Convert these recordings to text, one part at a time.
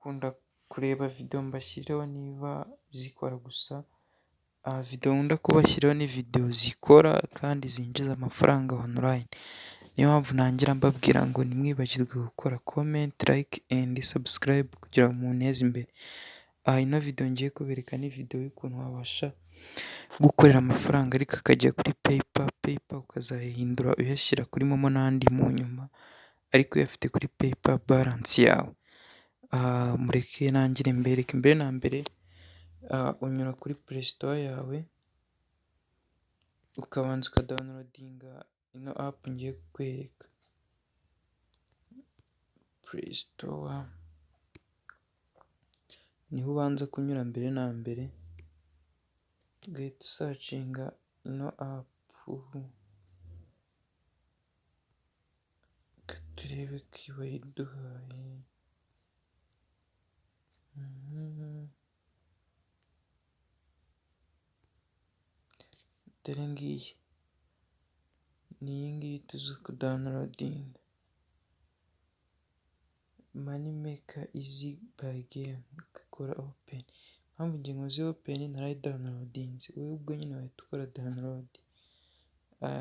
Ukunda kureba video mbashyiriho niba zikora gusa, video nkunda kubashyiraho ni video zikora kandi zinjiza amafaranga online, niyo mpamvu ntangira mbabwira ngo ntimwibagirwe gukora comment, like and subscribe kugira ngo munteze imbere. Ino video ngiye kubereka ni video y'ukuntu wabasha gukorera amafaranga ariko akajya kuri PayPal ukazayahindura uyashyira kuri Momo n'andi mu nyuma ariko uyafite kuri PayPal balance yawe. Mureke nangire mbereke. Mbere na mbere unyura kuri Play Store yawe ukabanza ukadawunilodinga ino app ngiye kukwereka. Play Store niho ubanza kunyura mbere na mbere ugahita usacinga ino app, turebe ko iba iduhaye. Dore ngiyi ni iyi ngiyi tuzi kudawunilodinga, Money Maker Easy by Game, ugakora open. Impamvu njye nkoze open narayidawunilodinze, wowe ubwo nyine wahita ukora download.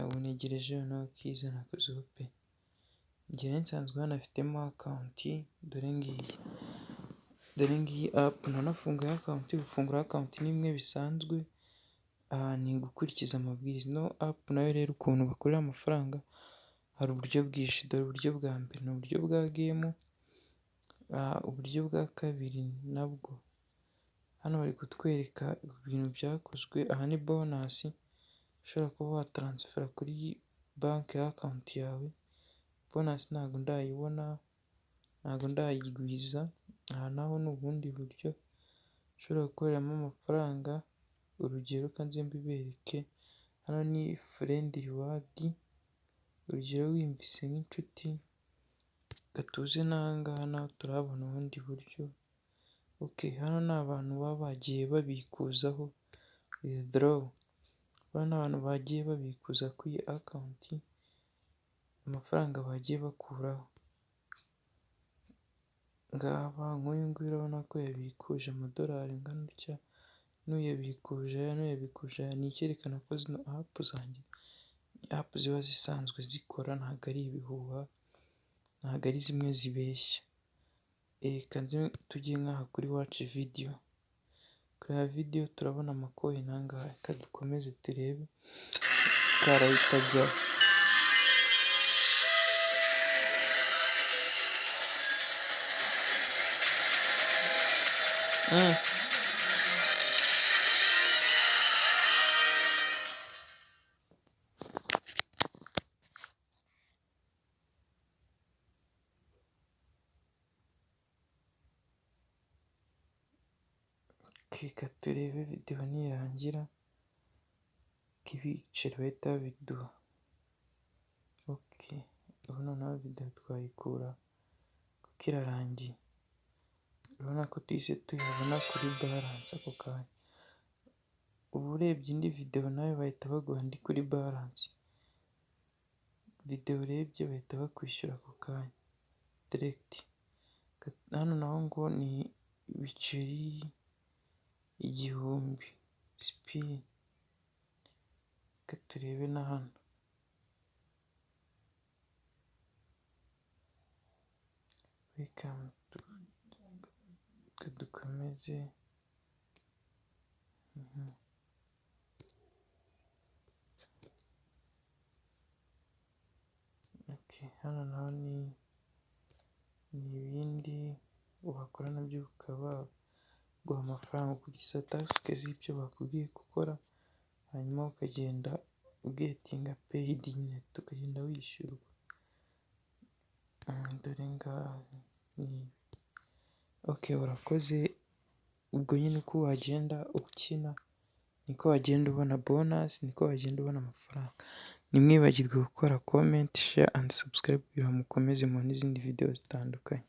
Ubu ntegereje noneho ko iza nakoze open. Njye rero nsanzwe hanafitemo account, dore ngiyi app nanafunguye account. Gufungura account ni imwe bisanzwe, ni gukurikiza amabwiriza. Ino app nayo rero ukuntu bakorera amafaranga hari uburyo bwinshi. Dore uburyo bwa mbere ni uburyo bwa game, uburyo bwa kabiri nabwo hano bari kutwereka ibintu byakozwe. Aha ni bonus ushobora kuba wataransifera kuri banki ya account yawe. Bonus ntabwo ndayibona, ntabwo ndayigwiza. Aha naho ni ubundi buryo ushobora gukoreramo amafaranga, urugero kanze mbibereke. Hano ni friend reward, urugero wiyumvise nk'inshuti. Gatuze n'ahangaha naho turahabona ubundi buryo. Hano ni abantu baba bagiye babikuzaho withdraw. Bano ni abantu bagiye babikuza kuri iyi account, amafaranga bagiye bakuraho. Ngaba nk'uyu nguyu urabona ko yabikuje amadolari angana gutya, n'uyabikuje aya. Ni icyerekana ko zino app zanjye ni app ziba zisanzwe zikora, ntabwo ari ibihuha, ntabwo ari zimwe zibeshya. Kanze tujye nk'aha kuri watch video. Kureba video turabona amacoin angahe. Reka dukomeze turebe karahita ajyaho. Reka turebe video nirangira ko ibiceri bahita babiduha. Ubu noneho video twayikura kuko irarangiye. Urabona ko tuhise tuyabona kuri balance ako kanya. Ubu urebye indi video nawe bahita baguha andi kuri balance. Video urebye bahita bakwishyura ako kanya direct. Hano naho ngo ni ibiceri 1000 spin. Reka turebe na hano. Reka dukomeze. Hano naho ni ibindi wakora nabyo ukaba guha amafaranga ukurikiza task z'ibyo bakubwiye gukora, hanyuma ukagenda ugetinga paid nyine ukagenda wishyurwa. Dore ngaha ni urakoze. Ubwo nyine uko wagenda ukina niko wagenda ubona bonus, niko wagenda ubona amafaranga. Ntimwibagirwe gukora comment, share and subscribe kugira ngo mukomeze mubone izindi video zitandukanye.